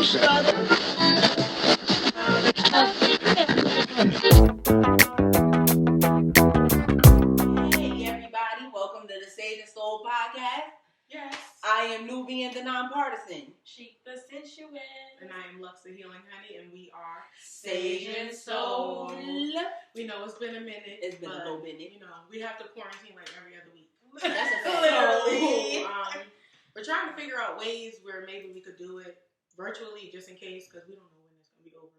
everybody, welcome to the Sage and Soul podcast. Yes. I am Nubian, the nonpartisan. She the sensual. And I am Lux, the healing honey, and we are Sage and Soul. We know it's been a minute. It's been a little minute. You know, we have to quarantine like every other week. That's a fact. Literally. We're trying to figure out ways where maybe we could do it virtually, just in case, because we don't know when it's going to be over.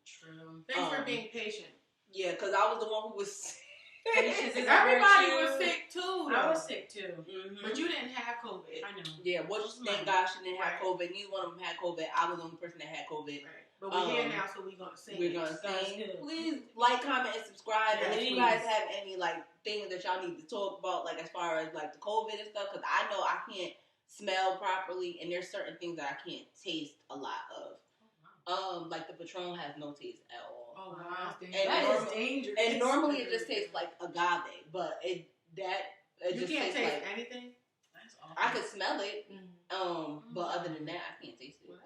True. Thanks for being patient. Yeah, because I was the one who was Everybody was sick too. I was sick too. But you didn't have COVID. I know. Yeah, thank God she didn't have COVID. Neither one of them had COVID. I was the only person that had COVID. Right. But we're here now, so we're going to sing. We're going to sing. Please like, comment, and subscribe. Yeah, and if you guys have any things that y'all need to talk about, as far as the COVID and stuff, because I know I can't smell properly, and there's certain things that I can't taste a lot of. Like the Patron has no taste at all. Oh wow, that is dangerous. And normally it just tastes like agave, but it you just can't tastes taste like anything. That's awful. I could smell it, but other than that, I can't taste it. Well,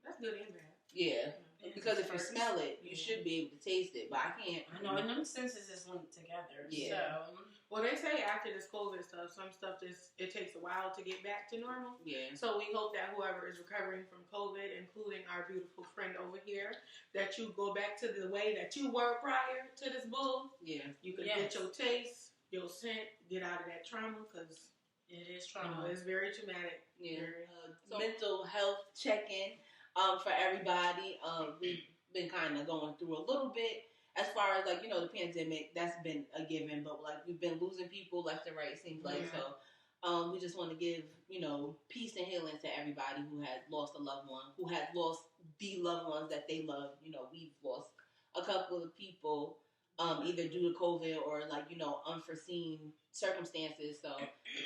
that's good and bad. Yeah, because if you smell it, you should be able to taste it, but I can't. I know, and them senses is linked together. Yeah. So. Well, they say after this COVID stuff, some stuff it takes a while to get back to normal. Yeah. So we hope that whoever is recovering from COVID, including our beautiful friend over here, that you go back to the way that you were prior to this bull. Yeah. You can get your taste, your scent, get out of that trauma, because it is trauma. It's very traumatic. Yeah. Mental health check-in for everybody. We've been kind of going through a little bit. As far as the pandemic, that's been a given, but we've been losing people left and right, it seems like. So we just want to give, peace and healing to everybody who has lost a loved one, who has lost the loved ones that they love. We've lost a couple of people, either due to COVID or unforeseen circumstances. So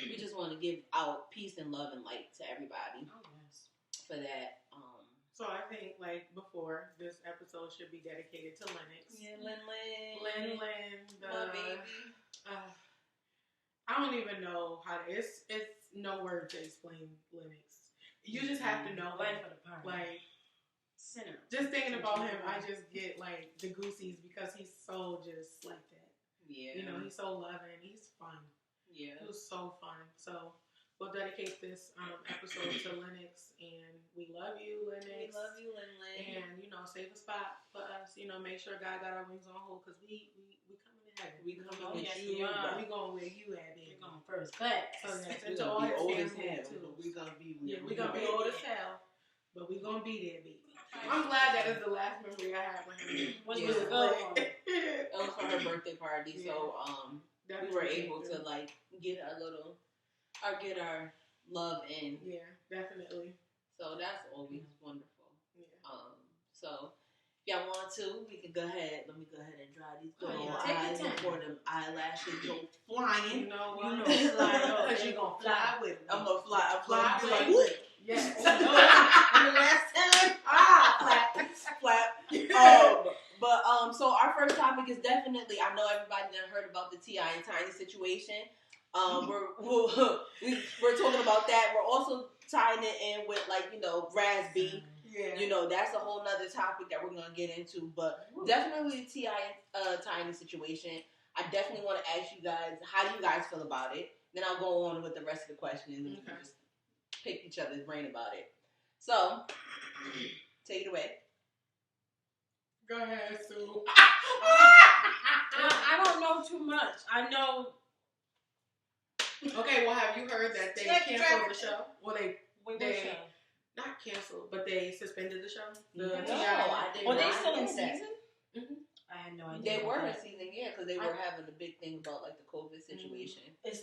we just want to give out peace and love and light to everybody. Oh yes. For that. So I think, before, this episode should be dedicated to Lennox. Yeah, Lynn. My baby. I don't even know how to, it's no word to explain Lennox. You just have to know him. Center. Just thinking about him, I just get, the goosies because he's so just like that. Yeah. He's so loving. He's fun. Yeah. It was so fun. So we'll dedicate this episode to Lennox, and we love you, Lennox. We love you, Lynn. And save a spot for us. Make sure God got our wings on hold, because we coming to heaven. We coming with you. We going where you at, baby. We're going first class. So yes, we're to all his old as family hell, too. but we gonna be. Yeah, we gonna be old as hell, but we gonna be there, baby. I'm glad that is the last memory I have with him. It was for her birthday party, so we were able to get our love in. Yeah, definitely. So that's always wonderful. Yeah. So if y'all want to, we can go ahead. Let me go ahead and dry these good old Take eyes your time. before them eyelashes go flying. You know what? Because you're gonna fly with them. I'm gonna fly. I'm fly. Fly Be with them. Yes. And the last time, flap. So our first topic is definitely. I know everybody done heard about the T.I. and Tiny situation. We're talking about that. We're also tying it in with Raz-b. Yeah. That's a whole nother topic that we're gonna get into. But definitely the T.I. Tiny situation. I definitely want to ask you guys, how do you guys feel about it? Then I'll go on with the rest of the questions and we can just pick each other's brain about it. So, take it away. Go ahead, Sue. I don't know too much. I know. Okay, well, have you heard that they canceled the show? Well, they show? Not canceled, but they suspended the show. Were they still in season? Mm-hmm. I had no idea. They were in season, because they were having a big thing about the COVID situation. It's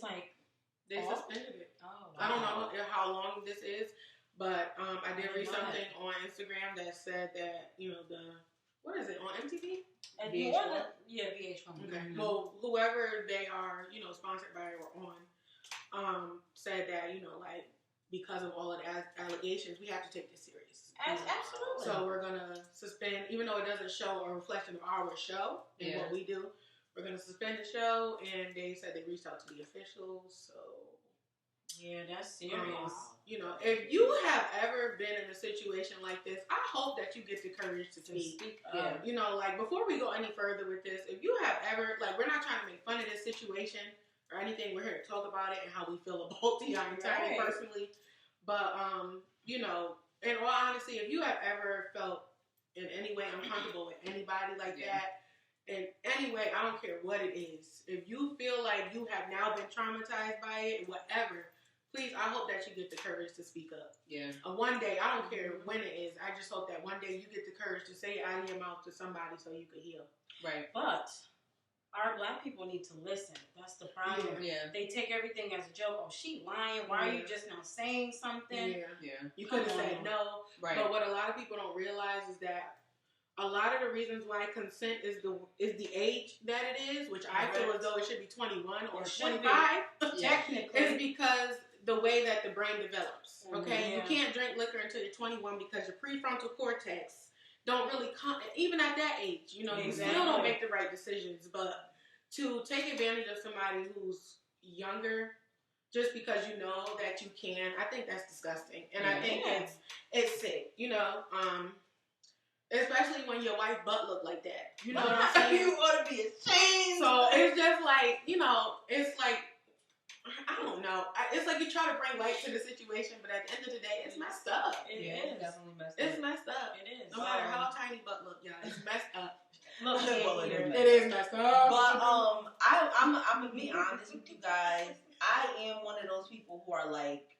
they suspended it. Oh, wow. I don't know how long this is, but I did read something on Instagram that said that what is it on MTV? VH1. Yeah, VH1. Okay. Well, whoever they are, sponsored by or on, said that because of all of the allegations, we have to take this serious. Absolutely. So we're gonna suspend, even though it doesn't show a reflection of our show and what we do. We're gonna suspend the show, and they said they reached out to the officials. So Yeah, that's serious. You know, if you have ever been in a situation like this, I hope that you get the courage to speak. Yeah. You know, like, before we go any further with this, if you have ever, like, we're not trying to make fun of this situation or anything. We're here to talk about it and how we feel about Tiana Tiny personally. But, you know, in all honesty, if you have ever felt in any way uncomfortable with anybody like that, in any way, I don't care what it is. If you feel like you have now been traumatized by it, whatever, please, I hope that you get the courage to speak up. Yeah. One day, I don't care when it is. I just hope that one day you get the courage to say it out of your mouth to somebody so you can heal. Right. But our Black people need to listen. That's the problem. Yeah. They take everything as a joke. Oh, she lying. Why are you just now saying something? Yeah. You could have said no. Right. But what a lot of people don't realize is that a lot of the reasons why consent is the age that it is, which I feel as though it should be 21 or 25, technically, is because the way that the brain develops. Okay, you can't drink liquor until you're 21 because your prefrontal cortex don't really come. Even at that age, you know, you still don't make the right decisions. But to take advantage of somebody who's younger just because you know that you can, I think that's disgusting, and I think it's sick. You know. Especially when your wife's butt look like that. You know what I'm saying? You ought to be ashamed. So it's just like, you know, it's like, I don't know. It's like you try to bring light to the situation, but at the end of the day, it's messed up. It is definitely messed up. It's messed up. It is. No matter how tiny butt look, y'all, it's messed up. Look, it is messed up. But I'm gonna be honest with you guys. I am one of those people who are like,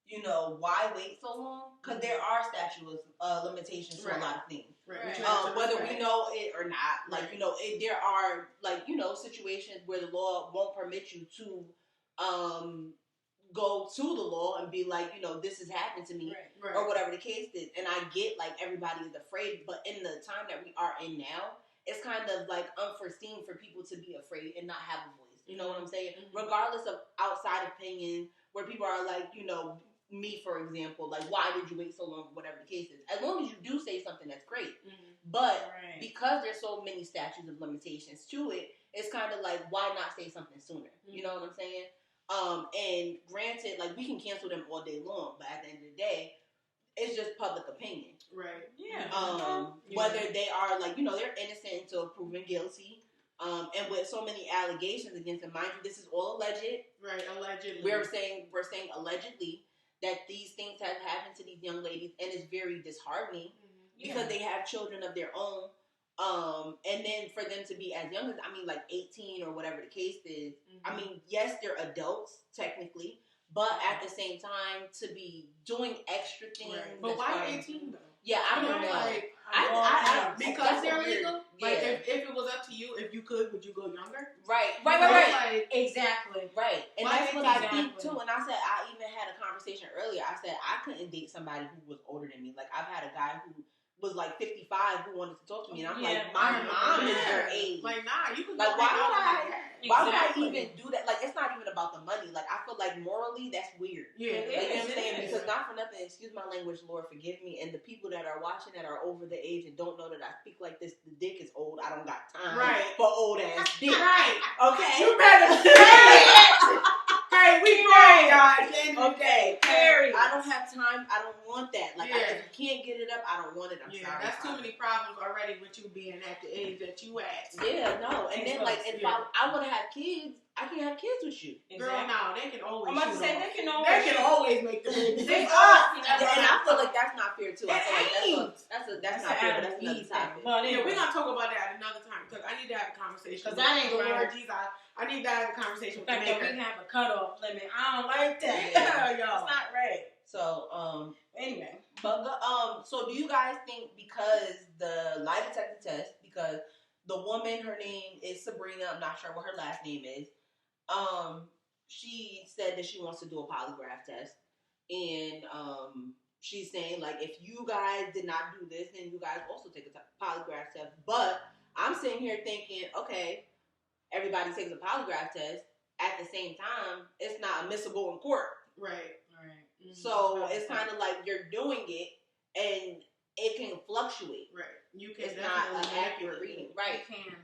you know, why wait so long? Because there are statute of limitations for a lot of things. Right. Whether we know it or not, like, you know, there are, like, you know, situations where the law won't permit you to go to the law and be like, you know, this has happened to me, or whatever the case is. And I get, like, everybody is afraid, but in the time that we are in now, it's kind of, like, unforeseen for people to be afraid and not have a voice. You know what I'm saying? Regardless of outside opinion, where people are like, you know, me, for example, like, why did you wait so long, whatever the case is. As long as you do say something, that's great. But because there's so many statutes of limitations to it, it's kind of like, why not say something sooner? You know what I'm saying? And granted, like, we can cancel them all day long, but at the end of the day, it's just public opinion. Right. Yeah. Whether they are, like, you know, they're innocent until proven guilty. And with so many allegations against them, mind you, this is all alleged. Right, allegedly. We're saying allegedly that these things have happened to these young ladies, and it's very disheartening because they have children of their own. And then for them to be as young as, I mean, like 18 or whatever the case is, I mean, yes, they're adults technically, but at the same time to be doing extra things. But why 18 though? Yeah, I don't know. Like, because they're legal. Like, if it was up to you, if you could, would you go younger? Right. Like, exactly. Right. And that's what I think too. And I said, I even had a conversation earlier. I said I couldn't date somebody who was older than me. Like, I've had a guy who was like 55 who wanted to talk to me, and I'm like, my mom is your age. Like, nah, you can. Like, why would I even do that? Like, it's not even about the money. Like, I feel like morally that's weird. Yeah, like, you know what I'm saying? Because not for nothing, excuse my language, Lord, forgive me. And the people that are watching that are over the age and don't know that I speak like this, the dick is old. I don't got time for old ass dick. Right. Okay. You better say it. Hey, we pray, guys. Okay. Period. I don't have time. I don't want that. Like, if you can't get it up, I don't want it. I'm sorry. That's too many problems already with you being at the age that you at. Yeah, no. And then, like, if I want to have kids, I can have kids with you. Girl, no, they can always. I'm about to say they can always make the babies. And I feel like that's not fair too. I feel like that's not fair. But that's another topic. But yeah, we're gonna talk about that another time because I need to have a conversation. Because that ain't right. Lord Jesus, I need to have a conversation with the maker. We can have a cutoff limit. I don't like that. It's not right. So anyway, but so do you guys think because the lie detector test, because the woman, her name is Sabrina, I'm not sure what her last name is. She said that she wants to do a polygraph test, and she's saying, like, if you guys did not do this, then you guys also take a polygraph test. But I'm sitting here thinking, okay, everybody takes a polygraph test. At the same time, it's not admissible in court. Right. Mm-hmm. So it's kind of like you're doing it, and it can fluctuate. Right. It's not an accurate reading. Right.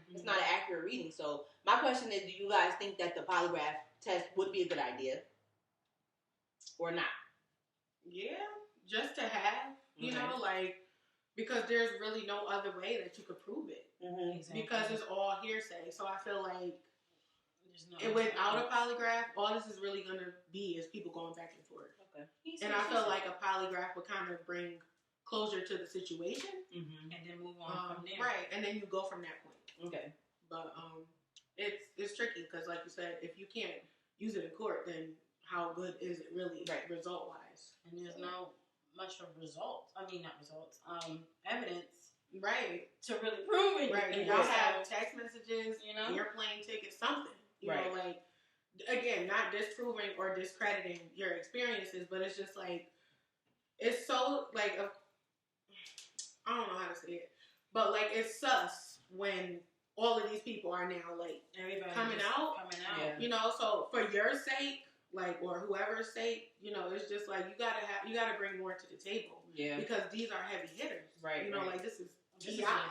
It's not an accurate reading. So my question is, do you guys think that the polygraph test would be a good idea? or not? Yeah, just to have, you know, like, because there's really no other way that you could prove it. Exactly. Because it's all hearsay. So I feel like without a polygraph, all this is really going to be is people going back and forth. Okay. And I feel like a polygraph would kind of bring closure to the situation. And then move on from there. Right. And then you go from that point. Okay. But it's tricky because, like you said, if you can't use it in court, then how good is it really result-wise? And there's no much of results. I mean, not results. Evidence. Right. To really prove it. Right. You don't have text messages, you know, airplane tickets, something. You know, like, again, not disproving or discrediting your experiences, but it's just like, it's so, like, I don't know how to say it, but, like, it's sus when all of these people are now, like, coming out. Yeah. You know, so for your sake, like, or whoever's sake, you know, it's just like, you gotta bring more to the table. Yeah. Because these are heavy hitters. Right. You know, like, this is T.I.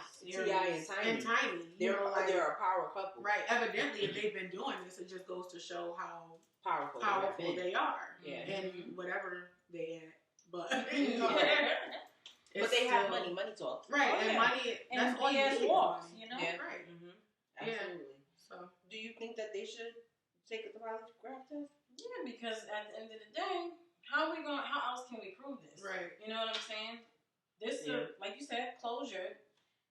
and Tiny. They're a power couple. Right. Evidently, if they've been doing this, it just goes to show how powerful they are. Yeah. And whatever they at. But, but they have money. Money talks. Right. And money, that's all you need. Walks, you know? Yeah. Right. Absolutely. Yeah. So, do you think that they should take the polygraph test? Yeah, because at the end of the day, how else can we prove this? Right. You know what I'm saying? This is, like you said, closure.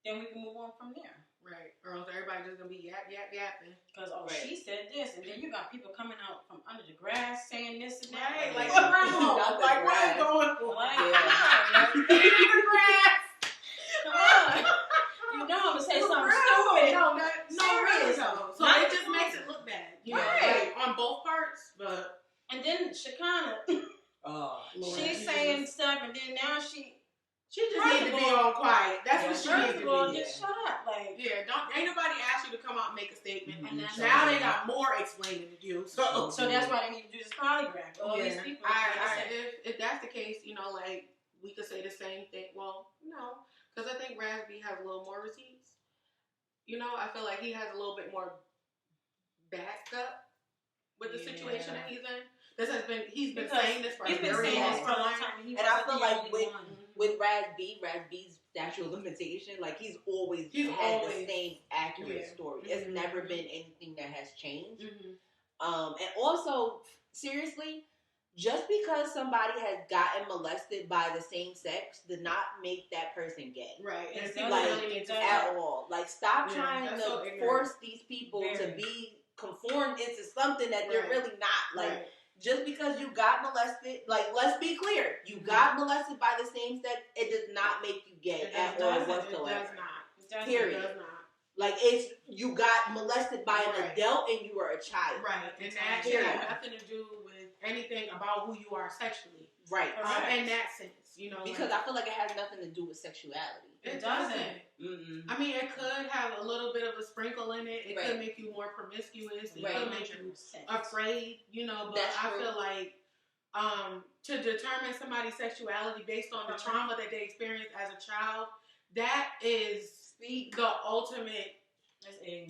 Then we can move on from there. Right. Or else everybody just gonna be yapping. Because she said this, and then you got people coming out from under the grass saying this and that. Right. Like, like what is going on? Like, the grass. Come on. You know I'm gonna say something stupid. No, really though. So it just makes it look bad. You know, like, on both parts, but. And then Shekinah, she's saying stuff, and then now she just needs to be on quiet. That's what she needs to be. Just shut up, like ain't nobody asked you to come out and make a statement. And that's now they got more explaining to do. So that's why they need to do this polygraph. All these people. If that's the case, you know, like, we could say the same thing. Well, no, because I think Raz-b has a little more receipts. You know, I feel like he has a little bit more backed up with the situation that he's in. He's been saying this for a very long time. And I feel like with Raz-b's statute of limitation, like, he's always had the same accurate story. It's never been anything that has changed. And also, seriously, just because somebody has gotten molested by the same sex did not make that person gay. Right. At all. Like, stop trying to force these people to be conformed into something that they're really not. Like, just because you got molested, like, let's be clear, you got molested by the same sex, it does not make you gay at all whatsoever. It does not. Period. It does not. Like, it's, you got molested by an adult and you were a child. Right. And that has nothing to do with anything about who you are sexually. Right. In that sense, you know. Because I feel like it has nothing to do with sexuality. It doesn't. I mean, it could have a little bit of a sprinkle in it. It could make you more promiscuous. It could make you afraid, you know. But I feel like to determine somebody's sexuality based on the trauma that they experienced as a child, that is the ultimate.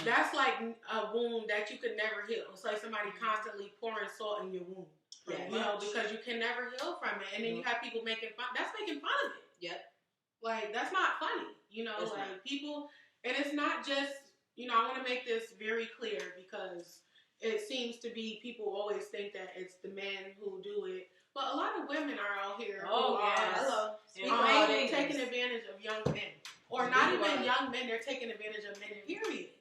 That's like a wound that you could never heal. It's like somebody constantly pouring salt in your wound. You know, because you can never heal from it. And then you have people making fun. That's making fun of it. Yep. Like, that's not funny. You know, it's like, people, and it's not just, you know, I want to make this very clear because it seems to be, people always think that it's the men who do it. But a lot of women are out here who are taking advantage of young men. Or not even young men, they're taking advantage of men, period.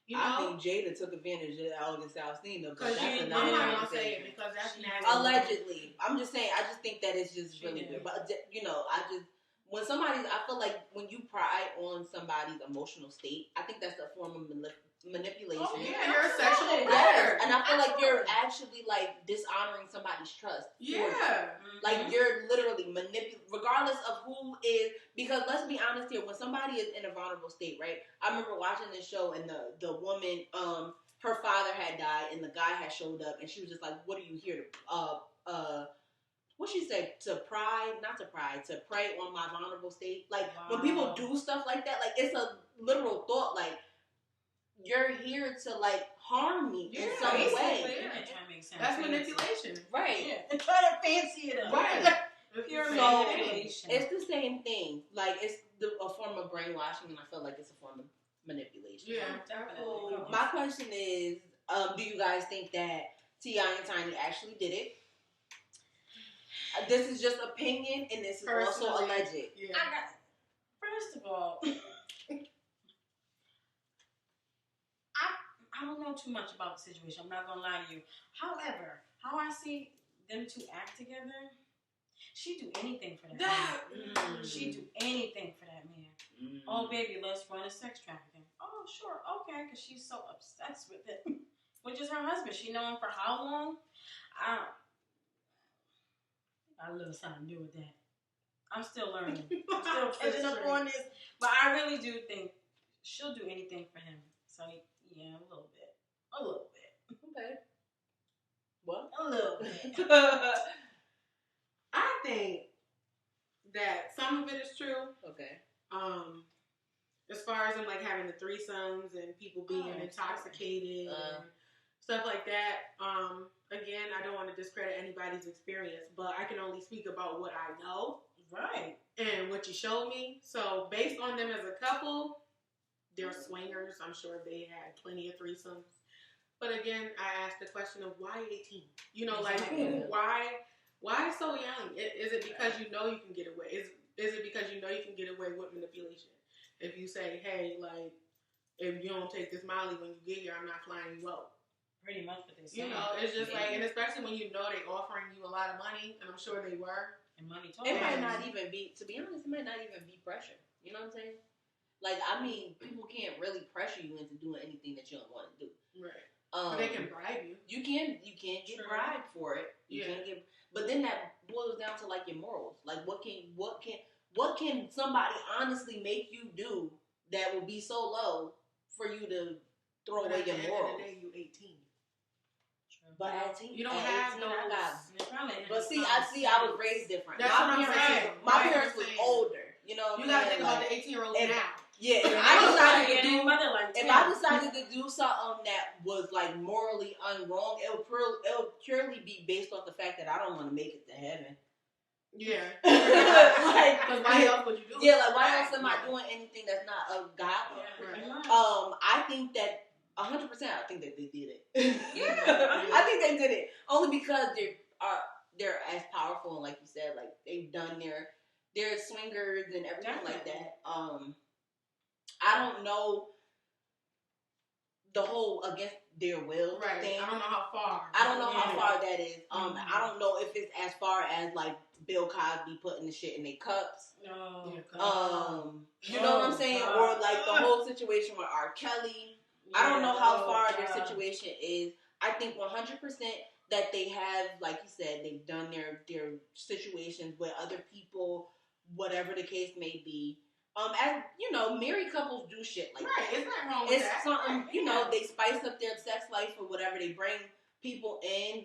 You know? I think Jada took advantage of August Alsina. Because I'm not going to say it because that's nasty. Allegedly. I'm just saying, I just think that it's just really weird. But, you know, I feel like when you pry on somebody's emotional state, I think that's a form of manipulation. Oh, yeah, you're a sexual predator. And I feel like you're actually, like, dishonoring somebody's trust. Yeah. Like, you're literally regardless of who is, because let's be honest here, when somebody is in a vulnerable state, right? I remember watching this show and the woman, her father had died and the guy had showed up and she was just like, what are you here to, what she said, to prey on my vulnerable state. Like, when people do stuff like that, like, it's a literal thought, like, you're here to, like, harm me in some way. That's manipulation. Right. Yeah. Try to fancy it up. Right. Pure manipulation. It's the same thing. Like, it's a form of brainwashing, and I feel like it's a form of manipulation. Yeah, definitely. My question is, do you guys think that T.I. and Tiny actually did it? This is just opinion, and this is also alleged. Yeah. First of all, I don't know too much about the situation. I'm not gonna lie to you. However, how I see them two act together, she'd do anything for that man. She'd do anything for that man. Oh, baby, let's run a sex trafficking. Oh, sure, okay, because she's so obsessed with it. Which is her husband. She know him for how long? I got a little something to do with that. I'm still learning. I'm still catching up on this. But I really do think she'll do anything for him. So, yeah, a little bit. Okay. What? A little bit. I think that some of it is true. Okay. As far as them like having the threesomes and people being intoxicated and stuff like that. Again, I don't want to discredit anybody's experience, but I can only speak about what I know. Right. And what you showed me. So based on them as a couple, they're swingers. I'm sure they had plenty of threesomes. But again, I asked the question of why 18? You know, like why so young? Is it because you know you can get away? Is it because you know you can get away with manipulation? If you say, hey, like, if you don't take this Molly when you get here, I'm not flying you out. Pretty much what they say. You know, it's just like, and especially when you know they offering you a lot of money, and I'm sure they were. And money talk. It might not even be, to be honest, it might not even be pressure. You know what I'm saying? Like, I mean, people can't really pressure you into doing anything that you don't want to do. Right. But they can bribe you. You can't get bribed for it. You can't get, but then that boils down to like your morals. Like, what can somebody honestly make you do that will be so low for you to throw away your morals? At the end of the day, you 18. But at 18, you don't have no. But I was raised different. That's what I'm saying. My parents was older. You know, you gotta think about the 18-year-olds now. Yeah, if I decided to do something that was like morally unwrong, it would purely be based off the fact that I don't want to make it to heaven. Yeah. Like, because why else would you do it? Yeah, like why else am I doing anything that's not of God? Right. I think that 100%. I think that they did it. I think they did it only because they're as powerful and like you said, like they've done their swingers and everything like that. I don't know the whole against their will thing. I don't know how far. I don't know how far that is. I don't know if it's as far as like Bill Cosby putting the shit in their cups. No. You know what I'm saying? Or like the whole situation with R.Kelly. I don't know how far their situation is. I think 100% that they have, like you said, they've done their situations with other people, whatever the case may be. As you know, married couples do shit like that. It's not wrong with that. It's something, you know, they spice up their sex life or whatever. They bring people in.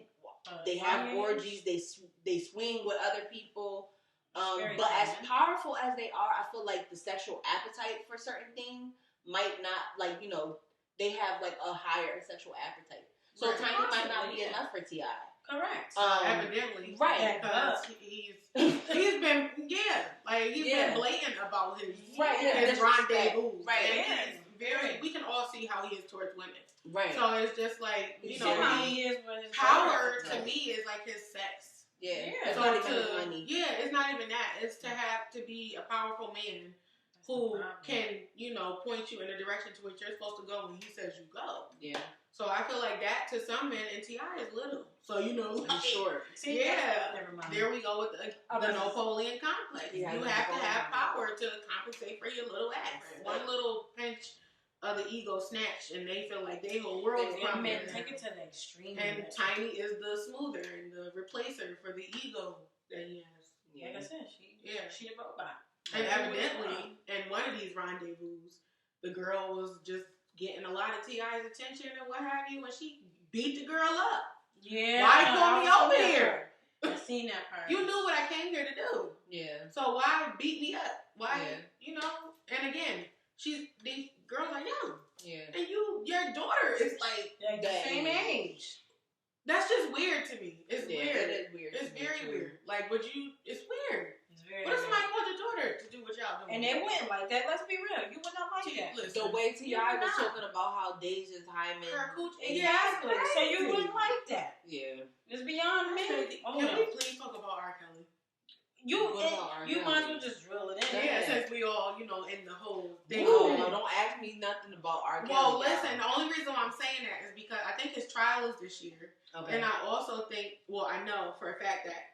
They have orgies. They swing with other people. But as powerful as they are, I feel like the sexual appetite for certain things might not, like, you know, they have like a higher sexual appetite. So Tiny might not be enough for T.I. Correct. Evidently. Right. Because he's been, he's been blatant about his rendezvous. Right. And he's very, we can all see how he is towards women. Right. So it's just like, you know, he is with his power to me is like his sex. Yeah. It's not even money. Yeah, it's not even that. It's to have to be a powerful man who can, you know, point you in the direction to which you're supposed to go when he says you go. Yeah. So I feel like that to some men, and T.I. is little. So, you know, like, short. Never mind. There we go with the Napoleon complex. Yeah, you have to have power to compensate for your little ass. One little pinch of the ego snatch, and they feel like they whole world is from men take it to the extreme. And Tiny is the smoother and the replacer for the ego that he has. Like I said, she a robot. And evidently, in one of these rendezvous, the girl was just getting a lot of T.I.'s attention and what have you, and she beat the girl up. Yeah. Why call me over here? I seen that part. You knew what I came here to do. Yeah. So why beat me up? Why, you know? And again, these girls are young. Yeah. And your daughter is like wouldn't like that. Let's be real. You would not like that. Listen, the way T.I. was talking about how Deja's hymen. Exactly. So you wouldn't like that. Yeah. It's beyond me. Can we please talk about R.Kelly? You might as well just drill it in. Yeah, since we all, in the whole thing. No, don't ask me nothing about R.Kelly. Well, listen, the only reason why I'm saying that is because I think his trial is this year. Okay. And I also think, I know for a fact that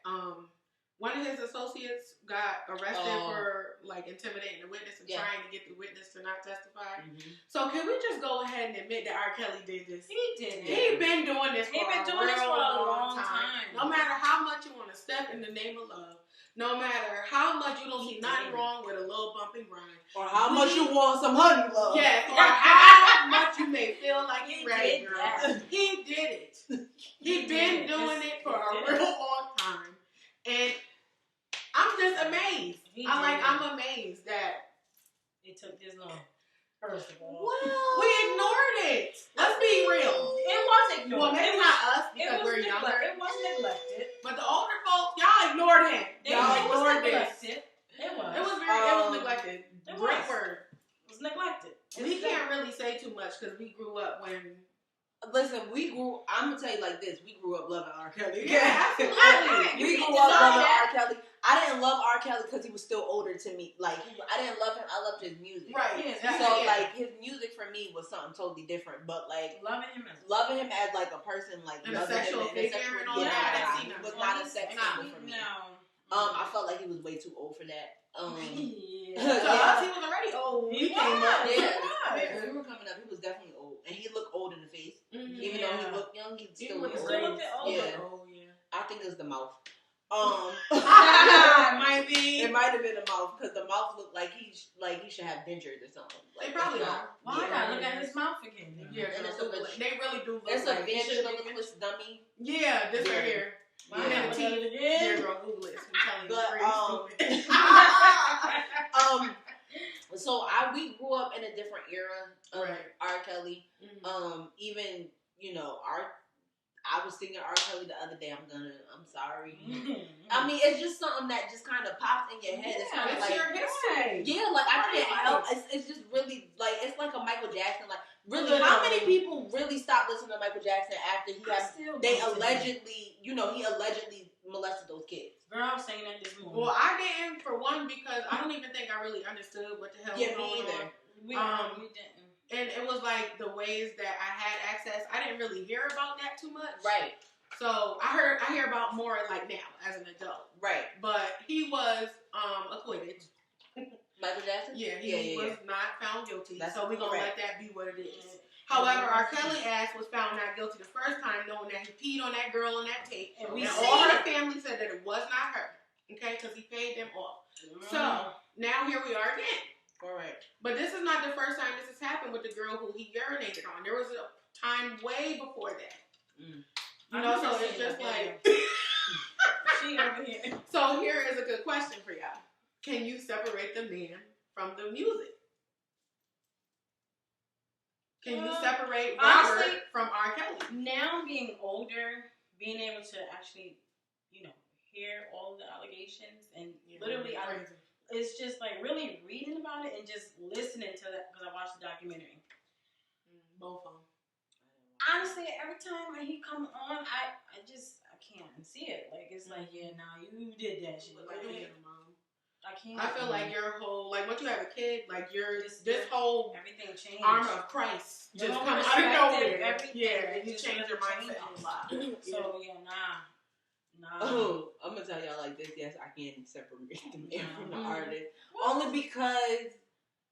one of his associates got arrested for intimidating the witness and trying to get the witness to not testify. Mm-hmm. So can we just go ahead and admit that R.Kelly did this? He did. He's been doing this for a long time. No matter how much you want to step in the name of love. No matter how much you don't see nothing wrong with a little bump and grind. Or how much you want some honey love. Yeah, or how much you may feel like you're ready, girl. He did it. He's been doing it for a real long time. And I'm just amazed. I'm amazed that it took this long. First of all. Well, we ignored it. Let's be real. It was ignored. Well, maybe not us because we're younger. It was neglected. But the older folks, y'all ignored him. Y'all ignored this. It was. It was neglected. Great word. It was neglected. We can't really say too much because we grew up when. Listen, I'm going to tell you like this. We grew up loving R.Kelly. Yeah, absolutely. We grew up loving R.Kelly. I didn't love R.Kelly because he was still older to me. I didn't love him. I loved his music. Right. His music for me was something totally different. But, loving him as, a person, and a sexual figure and all that. He was not a sex symbol for me. No. I felt like he was way too old for that. He was already old. He came up. Yeah. We were coming up. He was definitely old. And he looked old in the face. Mm-hmm. Even though he looked young, he still looked old. Yeah. I think it was the mouth. Might be. It might have been the mouth because the mouth looked like he should have dentures or something. They probably are. Why not? Look at his mouth again. Yeah, and they really do look it's like a ventriloquist dummy. Yeah, this right here. Yeah, girl, Google it. So we grew up in a different era of R.Kelly. Mm-hmm. Even I was singing R.Kelly the other day. I'm sorry. Mm-hmm. I mean, it's just something that just kind of pops in your head. It's kind of like your history. Yeah, I can't help. It's just really it's like a Michael Jackson. Really, how many people really stopped listening to Michael Jackson after he allegedly molested those kids? Girl, I was saying that this morning. Well, I didn't for one because I don't even think I really understood what the hell was going on. We didn't. And it was the ways that I had access. I didn't really hear about that too much. Right. So I hear about more now as an adult. Right. But he was acquitted. Michael Jackson? Yeah, he was not found guilty. So we're gonna let that be what it is. However, R.Kelly ass was found not guilty the first time, knowing that he peed on that girl on that tape. And all her family said that it was not her. Okay, because he paid them off. So now here we are again. All right. But this is not the first time this has happened with the girl who he urinated on. There was a time way before that. So it's just she over here. So here is a good question for y'all. Can you separate the man from the music? Can you separate Robert from R.Kelly? Now being older, being able to actually, hear all the allegations and literally it's just really reading about it and just listening to that because I watched the documentary. Both of them. Honestly, every time he come on, I can't see it. You did that shit. I can't. I feel like your whole once you have a kid, this whole everything changed. Armor of Christ just comes out of nowhere. You change your mindset a lot. So nah. Oh, I'm gonna tell y'all like this. Yes, I can separate the man from the artist. Only because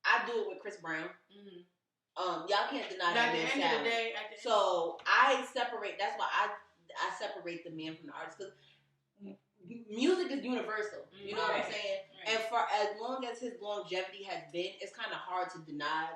I do it with Chris Brown. Mm-hmm. Y'all can't deny that. At the end of the day, so I separate. That's why I separate the man from the artist because music is universal. You know what I'm saying? Right. And for as long as his longevity has been, it's kind of hard to deny.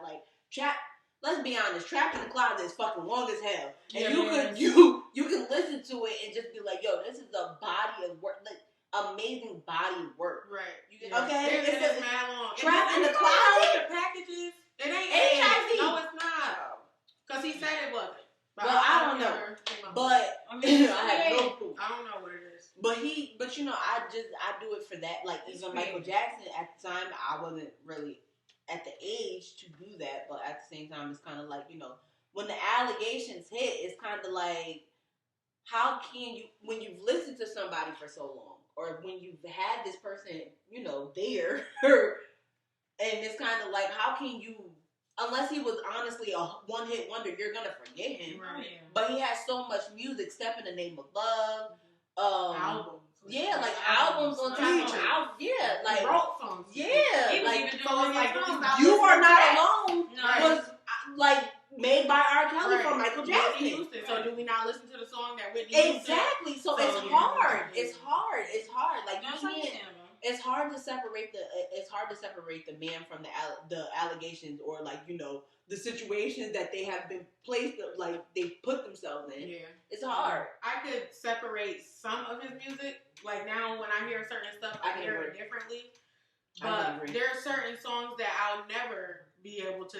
Trap. Let's be honest, Trapped in the Closet is fucking long as hell. And you can listen to it and just be like, yo, this is a body of work, amazing body of work. Right. Okay? It's mad long. Trapped in the Closet. The packages. It ain't HIV. No, it's not. Because he said it wasn't. Well, I don't know. But I have no proof. I don't know what it is. But you know, I do it for that. Like even Michael Jackson at the time, I wasn't really at the age to do that. But at the same time, it's kind of like, you know, when the allegations hit, it's kind of like, how can you, when you've listened to somebody for so long, or when you've had this person, you know, there, and it's kind of like, how can you, unless he was honestly a one-hit wonder, you're gonna forget him. Right. But he has so much music, Step in the Name of Love, albums. Yeah, like albums on time. Yeah, like wrote songs. Yeah, he was like even doing like You Are Not Alone was like made by R.Kelly for Michael Jackson. So do we not listen to the song that Whitney Exactly. So it's hard. It's hard. It's hard. Like you can't. It's hard to separate the man from the allegations, or like, you know, the situations that they have been placed, like they put themselves in. Yeah, it's hard. I could separate some of his music. Like now, when I hear certain stuff, I hear it differently. But there are certain songs that I'll never be able to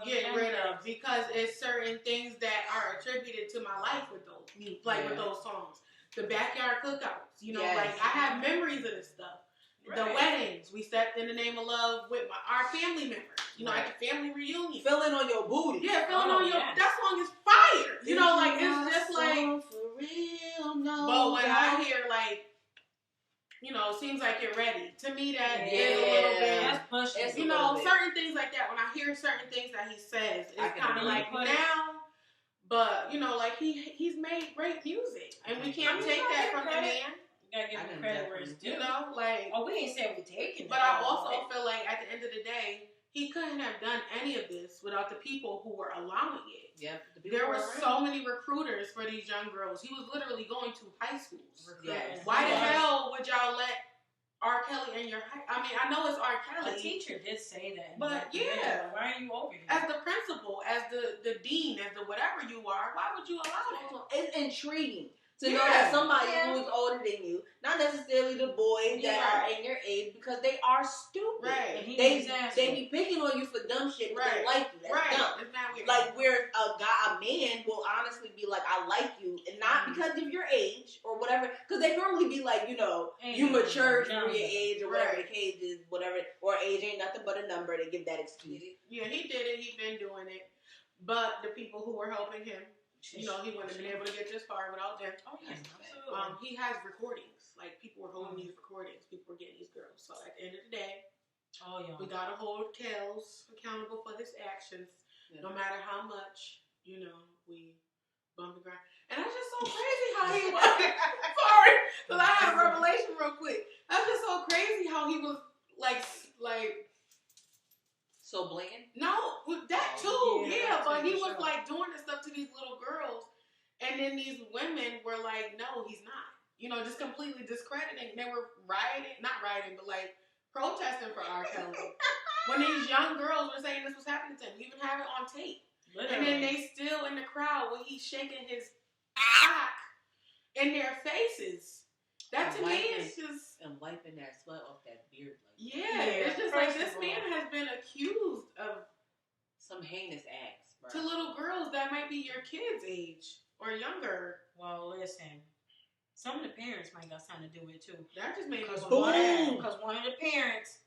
get rid of, because it's certain things that are attributed to my life with those, with those songs. The backyard cookouts, you know, like I have memories of this stuff. Right. The weddings, we stepped in the name of love with our family members. You know, at the family reunion. Feeling on your booty. Yeah, feeling on your. That song is fire. You know, like it's just like. For real, no. But when I hear like, you know, seems like you're ready. To me, that is a little bit. That's pushing. You know, certain things like that. When I hear certain things that he says, it's kind of like now. But you know, like he's made great music, and we can't take that from the man. You gotta give him credit where it's due. You know, like we ain't saying we're taking it. But I also feel like at the end of the day, he couldn't have done any of this without the people who were allowing it. Yep. There were so many recruiters for these young girls. He was literally going to high schools. Yes. Why the hell would y'all let R.Kelly in your high? I mean, I know it's R.Kelly. A teacher did say that. But why are you over here? As the principal, as the dean, as the whatever you are, why would you allow that? It's intriguing to know that somebody who is older than you, not necessarily the boys that are in your age, because they are stupid. Right. They be picking on you for dumb shit, but they like you. That's dumb. It's not weird. Like where a man will honestly be like, I like you, and not because of your age or whatever, because they normally be like, you know, you matured for your age or whatever the age is, whatever, or age ain't nothing but a number. They give that excuse. Yeah, he did it. He been doing it. But the people who were helping him, you know, he wouldn't have been able to get this far without them. Oh, yes, absolutely. He has recordings. Like, people were holding these recordings. People were getting these girls. So, at the end of the day, we got to hold Kels accountable for his actions, no matter how much, you know, we bump the ground. And that's just so crazy how he was. Sorry, because I had a revelation real quick. That's just so crazy how he was, like... So bland? No, that too, but he was like doing this stuff to these little girls, and then these women were like, no, he's not. You know, just completely discrediting. They were not rioting, but like protesting for R.Kelly. When these young girls were saying this was happening to him, you even have it on tape. Literally. And then they still in the crowd when he's shaking his cock in their faces. That to me is just... And wiping that sweat off that beard. It's just like this man has been accused of... Some heinous acts, bro. To little girls that might be your kids' age or younger. Well, listen. Some of the parents might got something to do with it, too. That just made me Because one of the parents...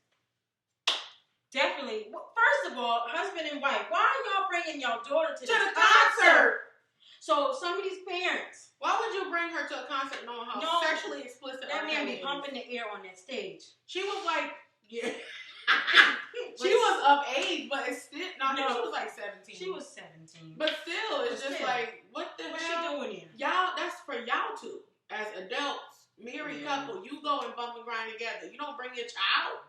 Definitely. First of all, husband and wife, why are y'all bringing y'all daughter to the concert? So some of these parents... Why would you bring her to a concert knowing how sexually explicit that man be pumping the air on that stage? She was like, she was of age, but it's still she was like 17. She was 17. But still, it's just like, what the hell? What's she doing here? Y'all, that's for y'all two. As adults, married couple, you go and bump and grind together. You don't bring your child.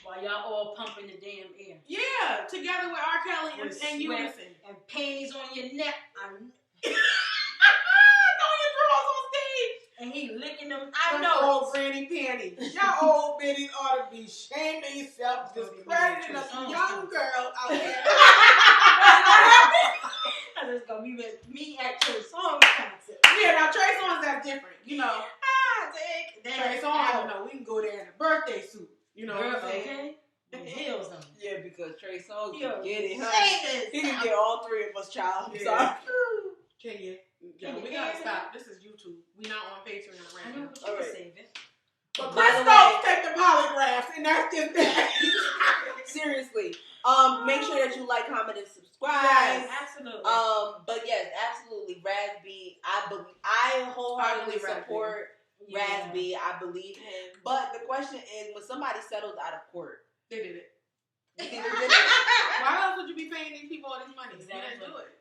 While y'all all pumping the damn air. Yeah, together with R. Kelly and unison. And panties on your neck. And he licking them. I know. Old granny panties. Y'all old biddies ought to be ashamed of yourself, discrediting a young girl out there. It's gonna be with me at Trey Songz concert. Yeah, now Trey Songz, that's different. You know. Trey Songz, I know. We can go there in a birthday suit. You know what I'm saying? Okay. The heels on. Yeah, because Trey Songz can get it, huh? He can get all three of us, child. I'm sorry. Can you? Yeah, we gotta stop. This is YouTube. We not on Patreon right now. But you can save it. But Crystals take the polygraphs, and that's just that. Seriously. Make sure that you like, comment, and subscribe. Yes, absolutely. But yes, absolutely. Raz-b, I wholeheartedly support Raz-b. I believe him. But the question is, when somebody settles out of court, they did it. You think they did it? Why else would you be paying these people all this money? Exactly. You didn't do it.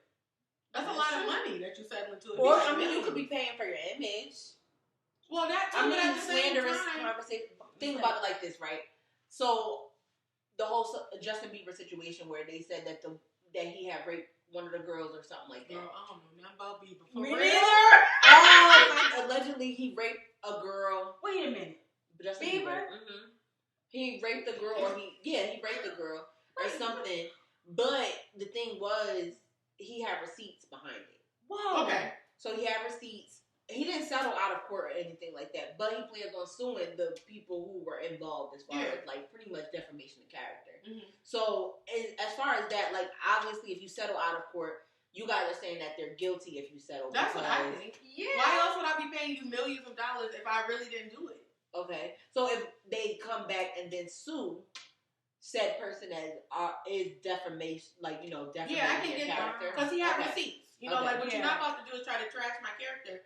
That's a lot of money that you settle into. Or I mean, you could be paying for your image. Well, that too. I mean, at the slanderous same time. conversation. Think about it like this, right? So the whole Justin Bieber situation where they said that he had raped one of the girls or something like that. Girl, I don't know nothing about Bieber. Me neither. Allegedly, he raped a girl. Wait a minute. Justin Bieber. Mm-hmm. He raped the girl, or he raped the girl or something. But the thing was, he had receipts behind it. Whoa. Okay. So he had receipts. He didn't settle out of court or anything like that, but he plans on suing the people who were involved as far as like pretty much defamation of character. Mm-hmm. So as far as that, like obviously if you settle out of court, you guys are saying that they're guilty if you settle. That's what I think. Yeah. Why else would I be paying you millions of dollars if I really didn't do it? Okay. So if they come back and then sue said person as is defamation, like defamation I can get character because he had receipts. Like what you're not about to do is try to trash my character.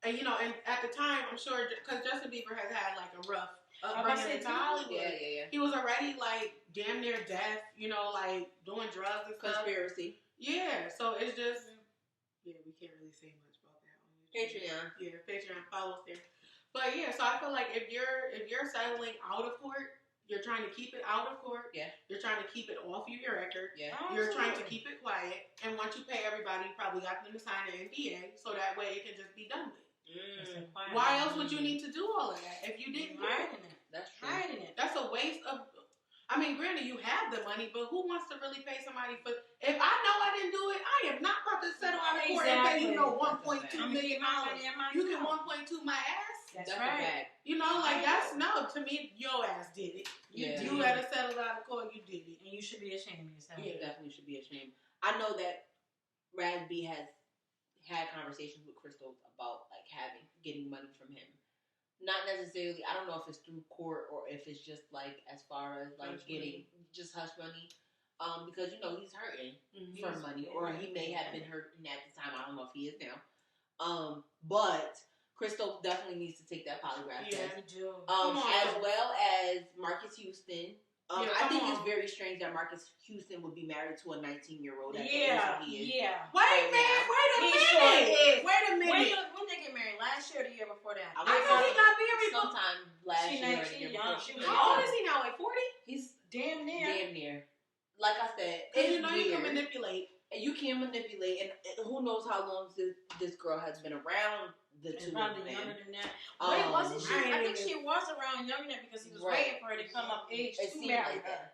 And and at the time, I'm sure because Justin Bieber has had like a rough upbringing into Hollywood. Yeah. He was already like damn near death. Like doing drugs and stuff. Conspiracy. Yeah. So it's just we can't really say much about that on Patreon. Yeah, Patreon, follow us there. But yeah, so I feel like if you're settling out of court, you're trying to keep it out of court. Yeah. You're trying to keep it off of your record. Yeah. You're trying to keep it quiet. And once you pay everybody, you probably got them to sign an NDA so that way it can just be done with. Why else would you need to do all of that if you didn't do it? That's true. That's a waste of. I mean, granted, you have the money, but who wants to really pay somebody for? If I know I didn't do it, I am not about to settle out of court and pay $1.2 million. You can 1.2 my ass. That's right. That's no. To me, your ass did it. You had to settle out of court. You did it, and you should be ashamed of yourself. You definitely should be ashamed. I know that Raz-b has had conversations with Crystal about like getting money from him. Not necessarily. I don't know if it's through court or if it's just like as far as like getting just hush money. Because he's hurting for money, or he may have been hurting at the time. I don't know if he is now. But Crystal definitely needs to take that polygraph test. Yeah, you do. As well as Marcus Houston. I think it's very strange that Marcus Houston would be married to a 19-year-old. Yeah. Wait a minute. When they get married? Last year or the year before that? I know he got married sometime last year. How old is he now? Like 40? He's damn near. Like I said, you can manipulate. And you can manipulate, and who knows how long this girl has been around. The two probably younger than that. Wait, wasn't she? I think she was around younger than that because he was waiting for her to come up age to marry her.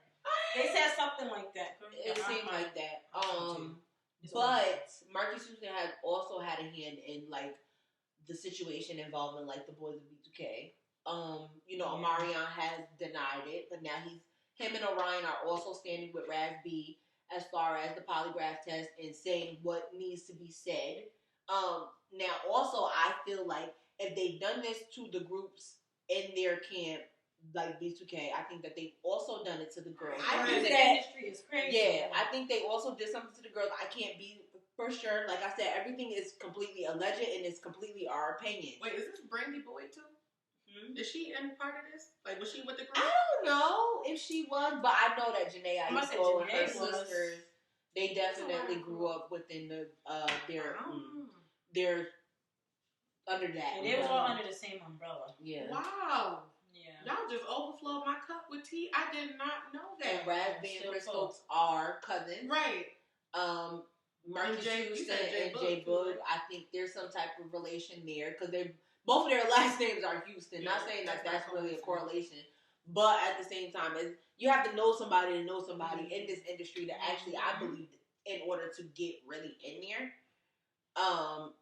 They said something like that. It seemed like that. But Marcus Houston has also had a hand in like the situation involving like the boys of B2K. Omarion has denied it, but now him and Orion are also standing with Raz-b as far as the polygraph test and saying what needs to be said. Now also I feel like if they've done this to the groups in their camp, like B2K, I think that they've also done it to the girls. I think the industry is crazy. Yeah, I think they also did something to the girls. I can't be for sure. Like I said, everything is completely alleged and it's completely our opinion. Wait, is this Bring People Away too? Is she in part of this? Like, was she with the group? I don't know if she was, but I know that Janae Aiko and her sisters, they definitely grew up within their under that. And it was all under the same umbrella. Yeah. Wow. Yeah. Y'all just overflowed my cup with tea. I did not know that. And Raz-b and Crystals are cousins. Right. Marcus Houston and J Boog. I think there's some type of relation there because both of their last names are Houston. Yeah, not saying that's really a correlation, but at the same time, you have to know somebody to know somebody in this industry to actually, I believe, in order to get really in there.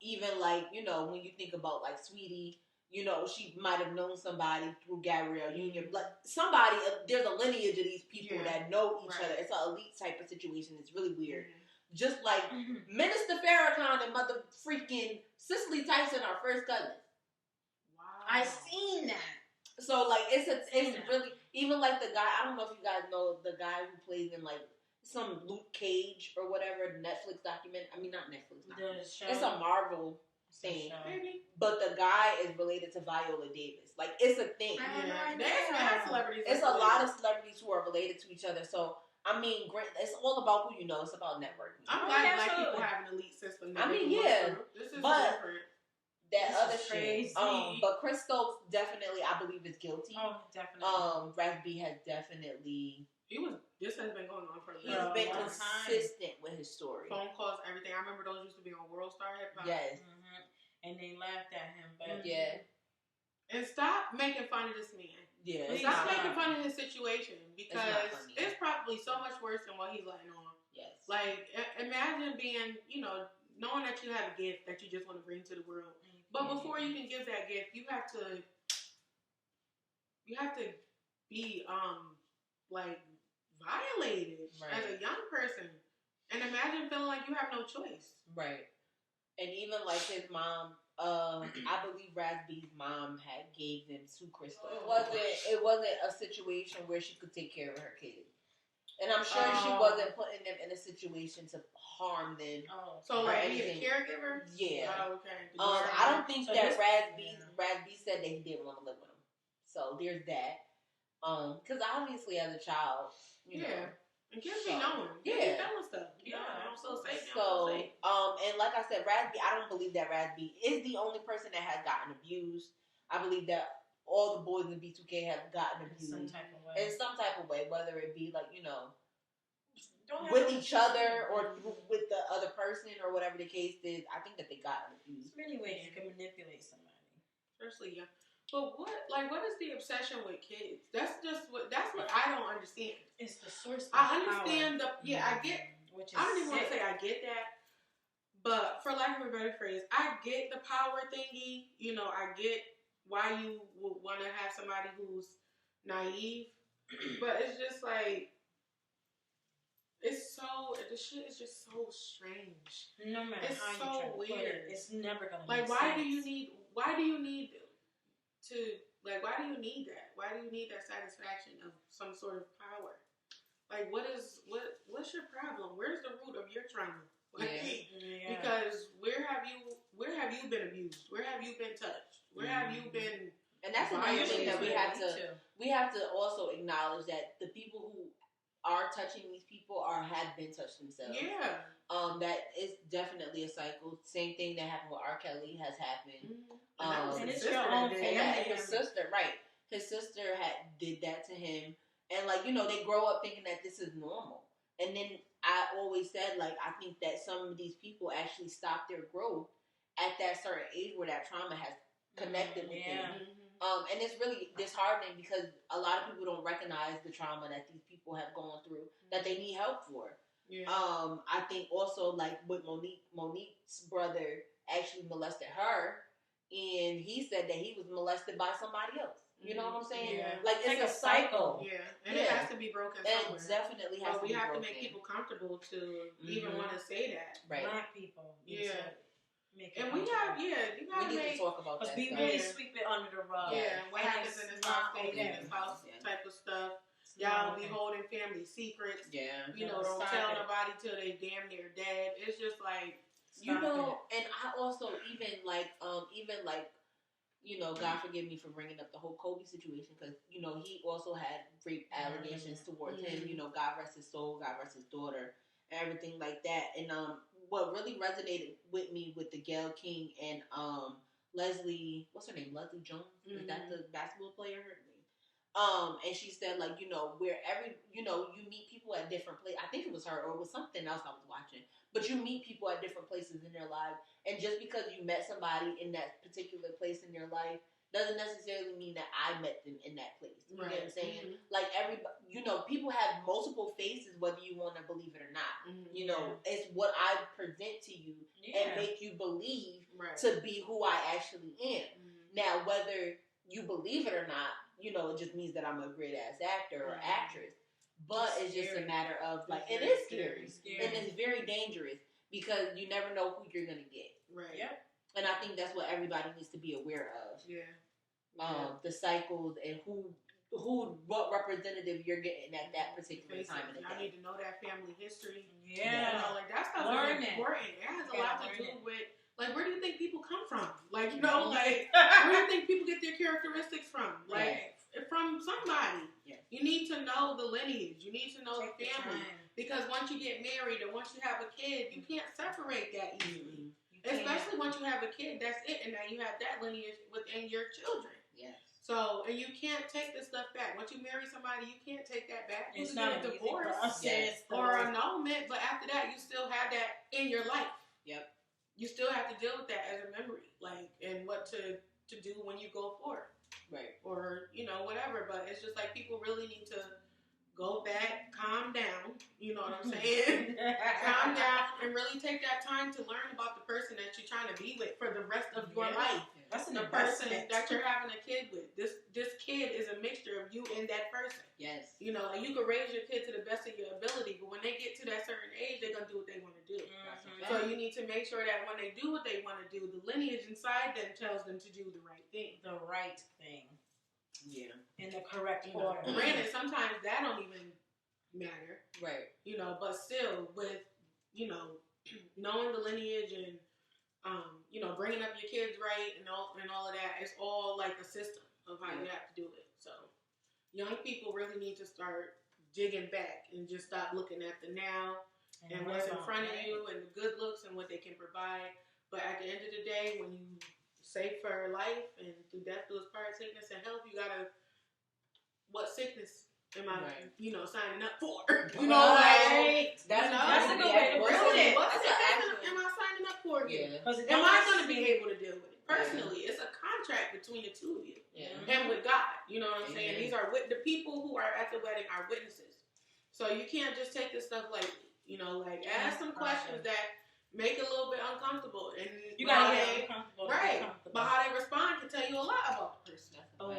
Even like, when you think about like Sweetie, she might have known somebody through Gabrielle Union. Like somebody, there's a lineage of these people that know each other. It's an elite type of situation. It's really weird. Just like Minister Farrakhan and mother freaking Cicely Tyson are first cousins. I seen that. So like it's really even like the guy. I don't know if you guys know the guy who plays in like some Luke Cage or whatever Netflix document. I mean not Netflix. It's a Marvel thing. But the guy is related to Viola Davis. Like it's a thing. There's celebrities. It's a lot of celebrities who are related to each other. So I mean, it's all about who you know. It's about networking. I'm glad black people have an elite system. I mean, yeah, this is different. That this other shit. But Chris Stokes definitely, I believe, is guilty. Oh, definitely. Raz-b has definitely. This has been going on for a He's been consistent with his story. Phone calls, everything. I remember those used to be on World Star Hip Hop. Yes. Mm-hmm. And they laughed at him, but yeah. And stop making fun of this man. Yeah. Stop making fun of his situation because it's probably so much worse than what he's letting on. Yes. Like imagine being, knowing that you have a gift that you just want to bring to the world. But before you can give that gift, you have to be like violated as a young person. And imagine feeling like you have no choice. Right. And even like his mom, I believe Raz-b's mom had gave them to Crystal. It wasn't a situation where she could take care of her kids. And I'm sure she wasn't putting them in a situation to harm them. So like be a caregiver? Yeah. Okay. I don't think that Raz-b said that he didn't want to live with him. So there's that. Because obviously as a child, you know. And kids be knowing. Yeah. Feeling stuff. I'm so safe. And like I said, Raz-b, I don't believe that Raz-b is the only person that has gotten abused. I believe that all the boys in B2K have gotten abused in some type of way, whether it be like, with each other or with the other person or whatever the case is. I think that they got abused. There's many ways you can manipulate somebody. Especially young. But what is the obsession with kids? That's what I don't understand. It's the source of I understand power. I get, I don't even want to say I get that, but for lack of a better phrase, I get the power thingy. I get why you would want to have somebody who's naive, but it's just like, the shit is just so strange. No matter it's how so you try to weird. put it, it's never gonna like. Make Why sense. do you need that? Why do you need that satisfaction of some sort of power? Like, what's your problem? Where's the root of your trauma? Because where have you been abused? Where have you been touched? Where have you been? And that's another thing that we have to also acknowledge that the people who are touching these people have been touched themselves. Yeah. That is definitely a cycle. Same thing that happened with R.Kelly has happened. And it's your own family. His sister, right? His sister did that to him, and they grow up thinking that this is normal. And then I always said, I think that some of these people actually stop their growth at that certain age where that trauma has connected with them. And it's really disheartening because a lot of people don't recognize the trauma that these people have gone through that they need help for. Yeah. I think also with Monique's brother actually molested her, and he said that he was molested by somebody else. You know what I'm saying? Yeah. It's a cycle. Yeah, and it has to be broken somewhere. It definitely has to be broken. But we have to make people comfortable to even want to say that. Right. Black people. And we have, you gotta we need to talk about that. Because we really sweep it under the rug. Yeah, what happens in this house stays in this house type of stuff. Y'all be holding family secrets. Yeah. Don't tell nobody till they damn near dead. It's just like, and I also God forgive me for bringing up the whole Kobe situation because, he also had rape allegations towards him. God rest his soul, God rest his daughter, and everything like that. And what really resonated with me with the Gayle King and Leslie, what's her name? Leslie Jones? Is that the basketball player? Her name? And she said, wherever, you meet people at different places. I think it was her or it was something else I was watching. But you meet people at different places in their life. And just because you met somebody in that particular place in their life doesn't necessarily mean that I met them in that place. You know what I'm saying? Everybody, people have multiple faces whether you want to believe it or not. It's what I present to you and make you believe to be who I actually am. Now, whether you believe it or not, it just means that I'm a great ass actor or actress. But it's just a matter of it is scary. And it's very dangerous because you never know who you're gonna get. Right. Yep. And I think that's what everybody needs to be aware of. Yeah. the cycles and what representative you're getting at that particular time in the day. I need to know that family history. Yeah. You know, like that stuff is important. It has a lot to do with, like, where do you think people come from? Like, you know, like, where do you think people get their characteristics from? Like, from somebody. Yeah. You need to know the lineage. You need to know the family. Because once you get married or once you have a kid, you can't separate that easily. Especially once you have a kid, that's it. And now you have that lineage within your children. Yes. So, and you can't take this stuff back. Once you marry somebody, you can't take that back. It's not a divorce or annulment, but after that, you still have that in your life. Yep. You still have to deal with that as a memory, like, and what to do when you go forward. Right. Or, you know, whatever. But it's just like people really need to go back, calm down, you know what I'm saying? Calm down and really take that time to learn about the person that you're trying to be with for the rest of your life. That's the person that you're having a kid with. This kid is a mixture of you and that person. Yes. You know, like you can raise your kid to the best of your ability, but when they get to that certain age, they're going to do what they want to do. Mm-hmm. So you need to make sure that when they do what they want to do, the lineage inside them tells them to do the right thing. The right thing. Yeah. In the correct order. Granted, sometimes that don't even matter. Right. You know, but still with, you know, knowing the lineage and, you know, bringing up your kids right and all of that, it's all like a system of how you have to do it. So young people really need to start digging back and just stop looking at the now and what's in front of you and the good looks and what they can provide. But at the end of the day, when you say for life and through death do us part, sickness and health, you gotta, what sickness am I, you know, signing up for? You know, like, that's a good way to put it. What sickness am I signing up for here? Am I gonna be able to deal with it? Personally, it's a contract between the two of you and with God. You know what I'm saying? These are the people who are at the wedding are witnesses. So you can't just take this stuff lightly. You know, like ask some questions that make it a little bit uncomfortable, and you gotta get uncomfortable, right? But how they respond can tell you a lot about the person. So,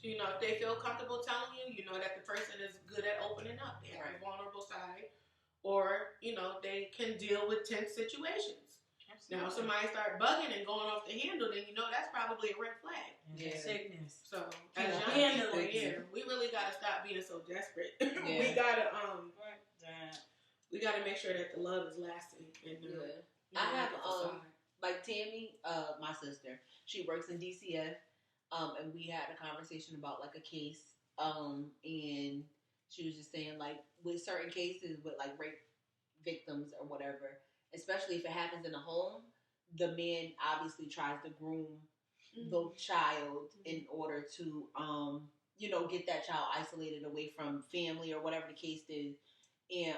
you know, if they feel comfortable telling you, you know that the person is good at opening up. They have a vulnerable side, or you know they can deal with tense situations. Absolutely. Now, if somebody start bugging and going off the handle, then you know that's probably a red flag. Yeah. Sickness. So as young people, we really gotta stop being so desperate. We gotta we gotta make sure that the love is lasting. And I have like Tammy, my sister. She works in DCF, and we had a conversation about like a case, and she was just saying like with certain cases with like rape victims or whatever, especially if it happens in a home, the man obviously tries to groom the child in order to you know, get that child isolated away from family or whatever the case is. And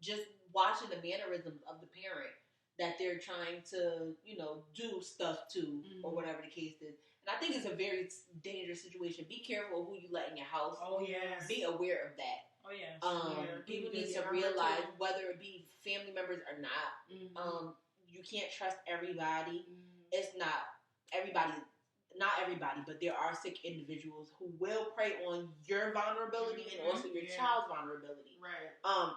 just watching the mannerisms of the parent that they're trying to, you know, do stuff to or whatever the case is. And I think it's a very dangerous situation. Be careful who you let in your house. Oh, yes. Be aware of that. Oh, yes. People need to realize whether it be family members or not. You can't trust everybody. It's not everybody. Not everybody, but there are sick individuals who will prey on your vulnerability and also your child's vulnerability. Right.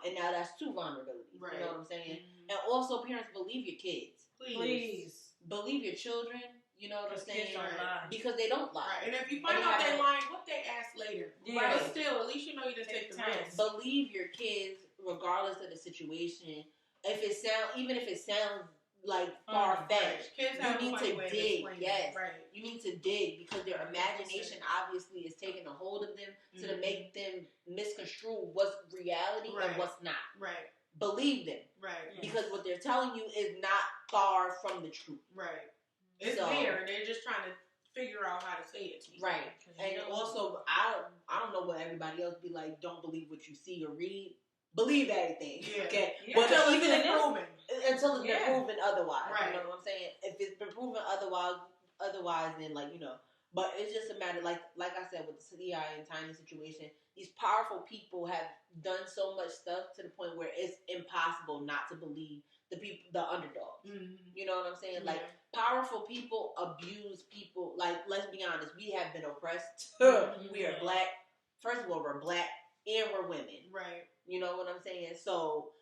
And now that's two vulnerabilities. Right. You know what I'm saying? And also, parents, believe your kids. Please. Believe your children. You know what I'm saying? Kids don't lie. Because they don't lie. Right. And if you find out they're lying, what they ask later. Yeah. But still, at least you know you didn't take the risk. Believe your kids, regardless of the situation. Even if it sounds like far-fetched, you need to dig. Yes, you need to dig because their imagination obviously is taking a hold of them to make them misconstrue what's reality and what's not. Right. Believe them. Right. Because what they're telling you is not far from the truth. Right. It's there, and they're just trying to figure out how to say it to you. Right. And also, I don't know what everybody else be like. Don't believe what you see or read. Believe everything. Yeah. Okay. Yeah. But until it's been proven otherwise. Right. You know what I'm saying? If it's been proven otherwise, then like, you know. But it's just a matter, like I said, with the CI and Tiny situation, these powerful people have done so much stuff to the point where it's impossible not to believe the underdogs. You know what I'm saying? Like, powerful people abuse people. Like, let's be honest, we have been oppressed. We are black. First of all, we're black and we're women. Right. You know what I'm saying? So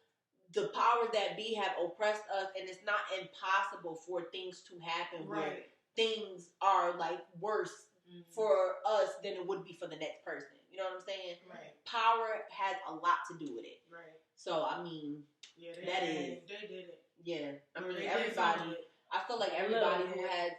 the powers that be have oppressed us, and it's not impossible for things to happen where things are like worse for us than it would be for the next person. You know what I'm saying? Right. Power has a lot to do with it. Right. So I mean, they did it. Yeah, I mean everybody. I feel like everybody who has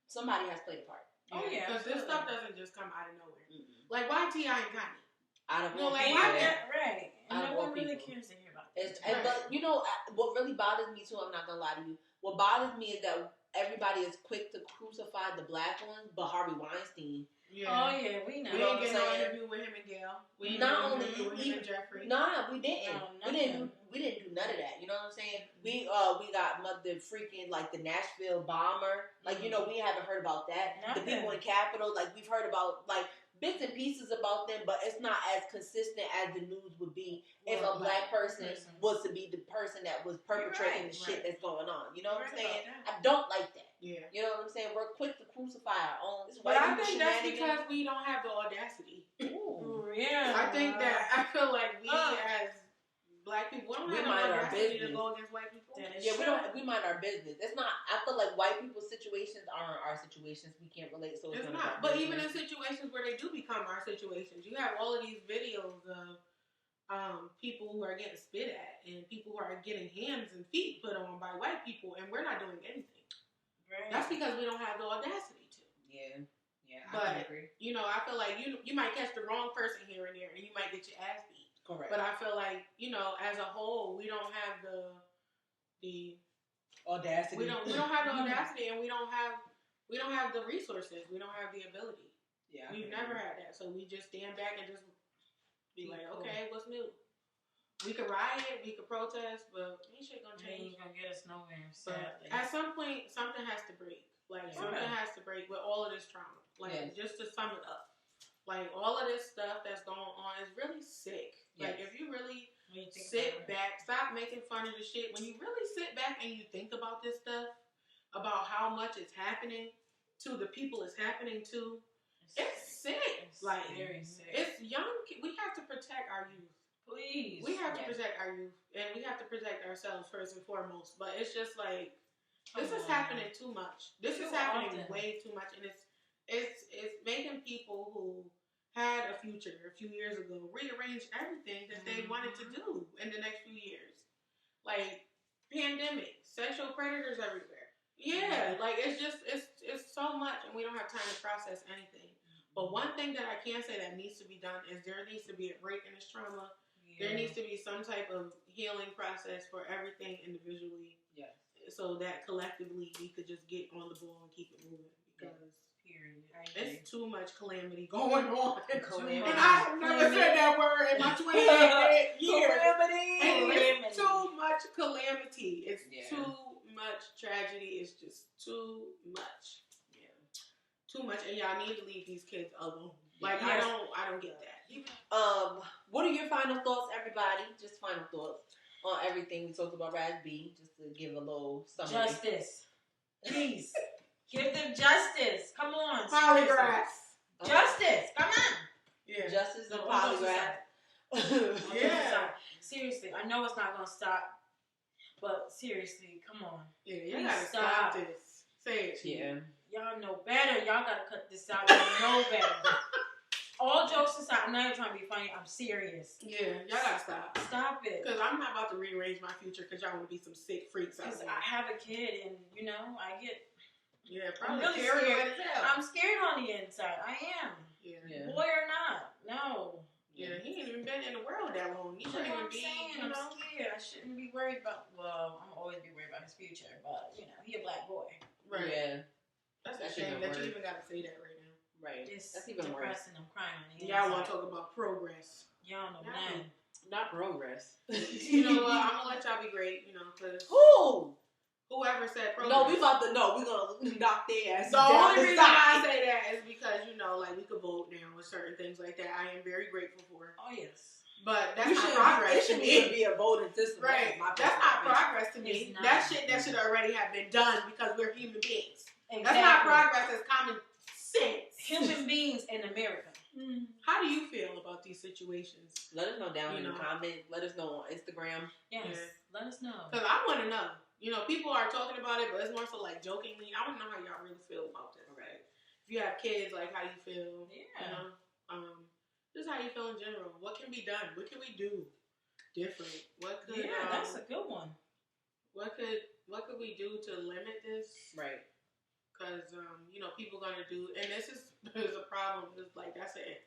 somebody has played a part. Oh yeah, because this stuff doesn't just come out of nowhere. Mm-hmm. Like why T.I. and Kanye? Out of right? And no one really cares to hear about it. But you know what really bothers me too? I'm not gonna lie to you. What bothers me is that everybody is quick to crucify the black ones, but Harvey Weinstein. Yeah. Oh yeah, we know. We didn't get no interview with him and Gail. We not only with him and Jeffrey. Nah, we didn't. We didn't do none of that. You know what I'm saying? We got the freaking like the Nashville bomber. Like you know we haven't heard about that. The people in Capitol, like we've heard about like bits and pieces about them, but it's not as consistent as the news would be if a black person was to be the person that was perpetrating the shit that's going on. You know what I'm saying? I don't like that. Yeah. You know what I'm saying? We're quick to crucify our own. But I think that's because we don't have the audacity. Ooh, yeah. I think that I feel like we as black people don't have the audacity to go against white people. Yeah, we mind our business. It's not. I feel like white people's situations aren't our situations. We can't relate. So it's not. But even in situations where they do become our situations, you have all of these videos of people who are getting spit at and people who are getting hands and feet put on by white people, and we're not doing anything. Right. That's because we don't have the audacity to. Yeah. But I agree. You know, I feel like you might catch the wrong person here and there, and you might get your ass beat. Correct. But I feel like as a whole, we don't have the audacity. We don't have the audacity, and we don't have the resources. We don't have the ability. Yeah, we've never had that, so we just stand back and just be like, okay, what's new? We could riot, we could protest, but ain't shit gonna change. Ain't gonna get us nowhere. But at some point, something has to break. Like something has to break with all of this trauma. Like just to sum it up, like all of this stuff that's going on is really sick. Like if you really sit back, stop making fun of the shit. When you really sit back and you think about this stuff, about how much it's happening to the people it's happening to, it's sick. It's like very sick. It's young. We have to protect our youth. Please. We have to protect our youth, and we have to protect ourselves first and foremost. But it's just like this is happening too much. This is happening way too much, and it's making people who had a future a few years ago rearrange everything that they wanted to do in the next few years. Like pandemic, sexual predators everywhere. Yeah, like it's so much, and we don't have time to process anything. But one thing that I can say that needs to be done is there needs to be a break in this trauma. Yeah. There needs to be some type of healing process for everything individually. Yes. So that collectively we could just get on the ball and keep it moving. Because it's too much calamity going on. Calamity. And I have never said that word in my 28 years. It's too much calamity. It's too much tragedy. It's just too much. Yeah. Too much. And y'all need to leave these kids alone. Like I don't get that. What are your final thoughts, everybody? Just final thoughts on everything we talked about Raz-b, just to give a little summary. Justice. Please. Give them justice. Come on. Polygraphs. Justice. Come on. Yeah. Justice and polygraph. Yeah. Seriously, I know it's not going to stop, but seriously, come on. Yeah, you got to stop this. Say it. Yeah. Y'all know better. Y'all got to cut this out. Y'all know better. All jokes aside, I'm not even trying to be funny. I'm serious. Yeah, y'all gotta stop. Stop it. Because I'm not about to rearrange my future because y'all want to be some sick freaks out there. I have a kid, and I get. Yeah, probably really scared. I'm scared on the inside. I am. Yeah. Boy or not, no. Yeah, he ain't even been in the world that long. He shouldn't even be. I'm scared. I shouldn't be worried about. Well, I'm always be worried about his future, but he a black boy. Right. Yeah. That's a shame that you even got to say that right now. Right. That's even depressing. I'm crying on the Y'all want to talk about progress. Y'all know nothing. Not progress. You know what? I'm going to let y'all be great, because... Whoever said progress. No, we're going to knock their ass down. The only reason I say that is because, we could vote now with certain things like that. I am very grateful for. Oh, yes. But that's not progress to me. It shouldn't even be a voting system. Right. That's not progress to me. That shit that should already have been done because we're human beings. Exactly. That's not progress. That's common sense. Human beings in America. How do you feel about these situations? Let us know down in the comments. Let us know on Instagram. Yes, let us know. Because I want to know. People are talking about it, but it's more so like jokingly. I want to know how y'all really feel about this. Right? If you have kids, like how you feel. Yeah. Just how you feel in general. What can be done? What can we do different? What could? That's a good one. What could we do to limit this? Right. Because people gonna do, and this is a problem. It's like that's a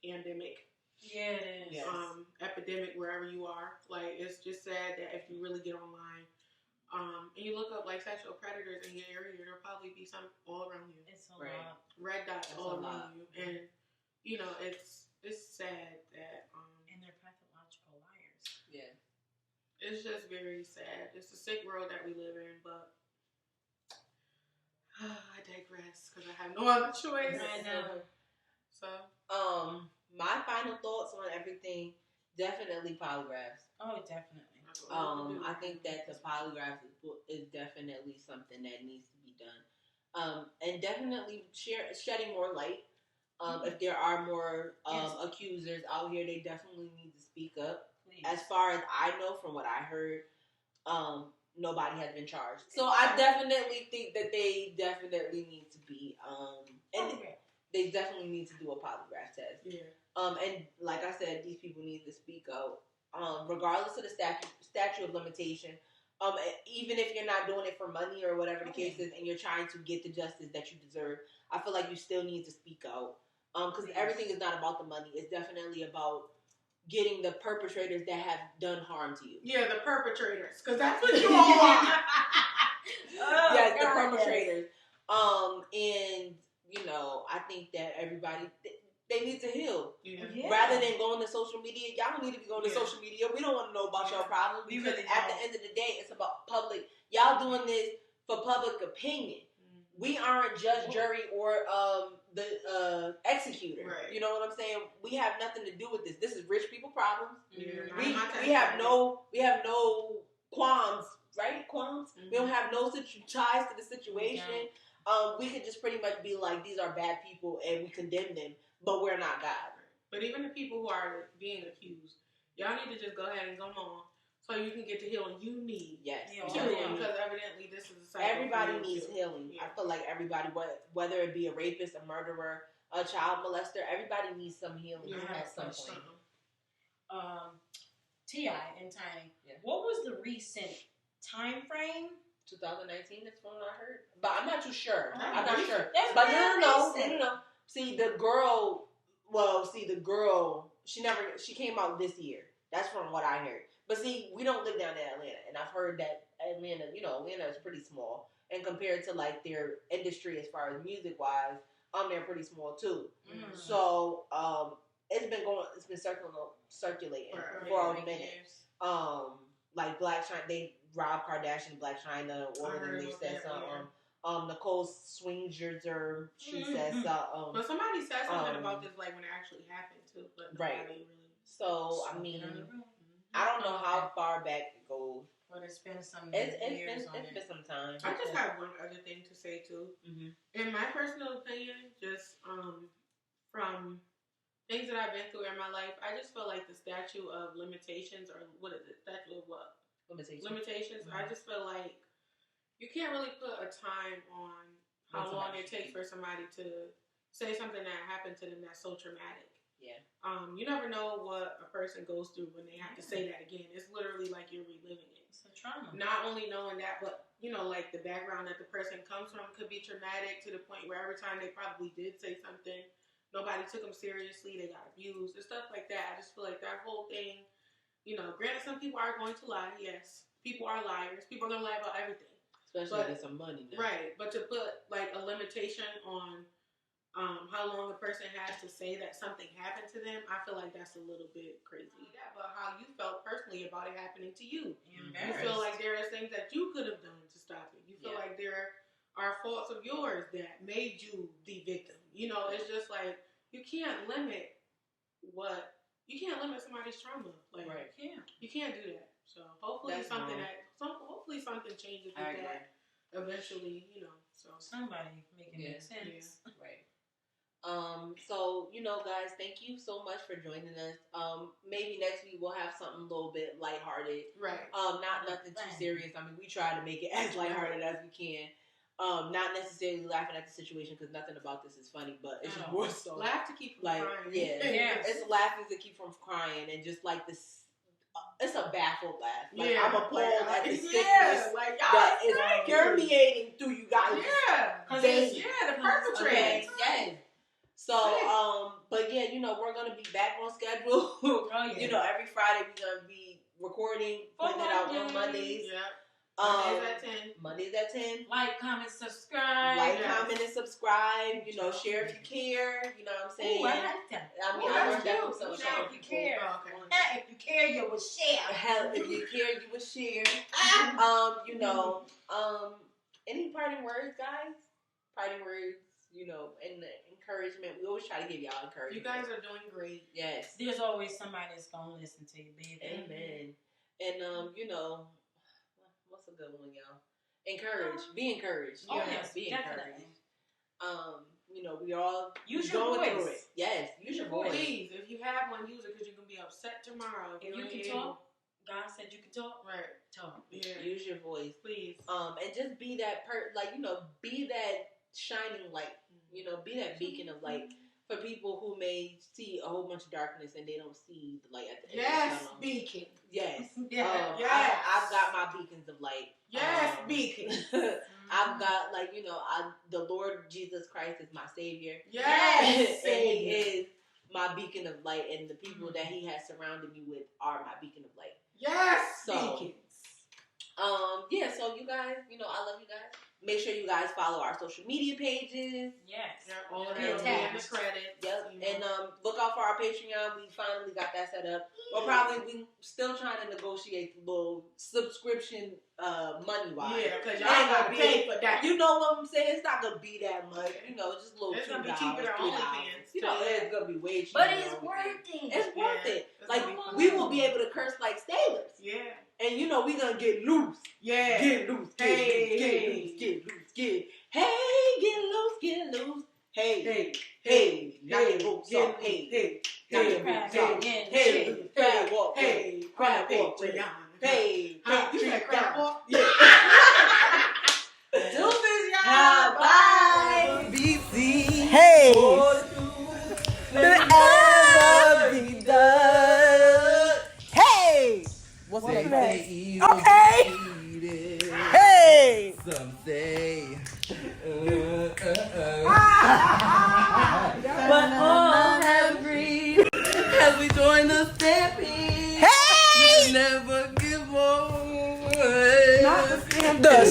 pandemic. Yeah, it is. Yes. Epidemic wherever you are. Like it's just sad that if you really get online, and you look up like sexual predators in your area, there'll probably be some all around you. It's a lot. Red dots all around you, and it's sad that and they're pathological liars. Yeah. It's just very sad. It's a sick world that we live in, but. I digress because I have no other choice. I know. So, my final thoughts on everything, definitely polygraphs. Oh, definitely. I think that the polygraphs is definitely something that needs to be done. And definitely shedding more light. If there are more accusers out here, they definitely need to speak up. Please. As far as I know, from what I heard, nobody has been charged. So I definitely think that they definitely need to be, they definitely need to do a polygraph test. Yeah. And like I said, these people need to speak out. Regardless of the statute of limitation, even if you're not doing it for money or whatever the case is, and you're trying to get the justice that you deserve, I feel like you still need to speak out. Because everything is not about the money. It's definitely about getting the perpetrators that have done harm to you. Yeah, the perpetrators, because that's what you all want. Yes, the perpetrators. And I think that everybody they need to heal. Yeah. Rather than going to social media, y'all don't need to be going to social media. We don't want to know about your problems because really at the end of the day, it's about public. Y'all doing this for public opinion. We aren't judge, jury, or the executor. Right. You know what I'm saying? We have nothing to do with this. This is rich people problems. Yeah. We have no qualms, right? Qualms. Mm-hmm. We don't have no ties to the situation. We could just pretty much be like, these are bad people, and we condemn them, but we're not God. But even the people who are being accused, y'all need to just go ahead and go on. So you can get the healing you need. Yes. Because evidently this is a cycle. Everybody needs healing. Yeah. I feel like everybody, whether it be a rapist, a murderer, a child molester, everybody needs some healing at some point. T.I. and Tiny. Yeah. What was the recent time frame? 2019, that's when I heard. But I'm not too sure. I'm not sure. That's but no. See, the girl, she came out this year. That's from what I heard. But see, we don't live down in Atlanta, and I've heard that Atlanta is pretty small, and compared to like their industry as far as music wise, they're pretty small too. Mm-hmm. So it's been circulating for a minute. Like Black China, Rob Kardashian, Black China, or they said something. Nicole Swingerzer, she said something. But somebody said something about this like when it actually happened too. But right. Really. So I mean. I don't know how far back it goes. But it's been some years It's been some time. I just have one other thing to say, too. Mm-hmm. In my personal opinion, just from things that I've been through in my life, I just feel like the statute of limitations, or what is it? Statute of what? Limitations. Mm-hmm. I just feel like you can't really put a time on how long it takes for somebody to say something that happened to them that's so traumatic. Yeah. You never know what a person goes through when they have to say that again. It's literally like you're reliving it. It's a trauma. Not only knowing that, but like the background that the person comes from could be traumatic to the point where every time they probably did say something, nobody took them seriously. They got abused and stuff like that. I just feel like that whole thing, granted some people are going to lie. Yes, people are liars. People are going to lie about everything. Especially to get some money now. Right. But to put like a limitation on how long a person has to say that something happened to them, I feel like that's a little bit crazy. Yeah, but how you felt personally about it happening to you. You feel like there are things that you could have done to stop it. You feel like there are faults of yours that made you the victim. It's just like you can't limit somebody's trauma. Like you can't do that. So hopefully something changes with that eventually. So somebody make it make sense. Right. So, guys, thank you so much for joining us. Maybe next week we'll have something a little bit lighthearted. Right. Not nothing too serious. I mean, we try to make it as lighthearted as we can. Not necessarily laughing at the situation because nothing about this is funny, but it's just more so. Laugh to keep from crying. Yeah. It's laughing to keep from crying and just like this. It's a baffled laugh. Like, I'm appalled at the sickness that is permeating through you guys. Yeah. The perpetrators. Okay. Yes. So, but yeah, we're going to be back on schedule. Every Friday we're going to be recording, putting it out on Mondays. Yeah. Mondays at 10. Like, comment, subscribe. Comment, and subscribe. Share if you care. You know what I'm saying? Ooh, I like that. I learned that from some if you care. Okay. If you care, you will share. Hell, if you care, you will share. Any parting words, guys? Parting words, and the encouragement. We always try to give y'all encouragement. You guys are doing great. Yes. There's always somebody that's going to listen to you, baby. Amen. And, what's a good one, y'all? Encourage. Be encouraged. Oh, yes. Be definitely. encouraged. We all use your voice. Through it. Yes. Use your voice. Please, if you have one, use it because you're going to be upset tomorrow. If you can talk, God said you can talk. Right. Talk. Yeah. Use your voice. Please. And just be that be that shining light. Be that beacon of light for people who may see a whole bunch of darkness and they don't see the light at the end of the tunnel. Beacon. Yes. Yes. I've got my beacons of light. Yes, beacon. I've got the Lord Jesus Christ is my Savior. Yes. And He is my beacon of light, and the people that He has surrounded me with are my beacon of light. Yes. So, beacons. So you guys, I love you guys. Make sure you guys follow our social media pages. Yes. All of them in the credit. Yep. And look out for our Patreon. We finally got that set up. We still trying to negotiate the little subscription money wise. Yeah, because y'all gotta pay for that. You know what I'm saying? It's not gonna be that much. Just a little $2. It's gonna be cheaper than OnlyFans. It's gonna be way cheaper. But it's worth it. It's worth it. We will be able to curse like sailors. Yeah. And we gonna get loose. Yeah. Get loose. Get loose. Get loose. Hey. Knock your boots off. Hey. Knock your boots off. Hey. Crab walk. Hey. Crab walk. Hey. You said crab walk? Yeah. Deuces, y'all. Bye. BC. Hey. Ever be done. Hey. What's that? Okay. Hey. Some say. But all have agreed as we join the stampede. Hey. Never give up. The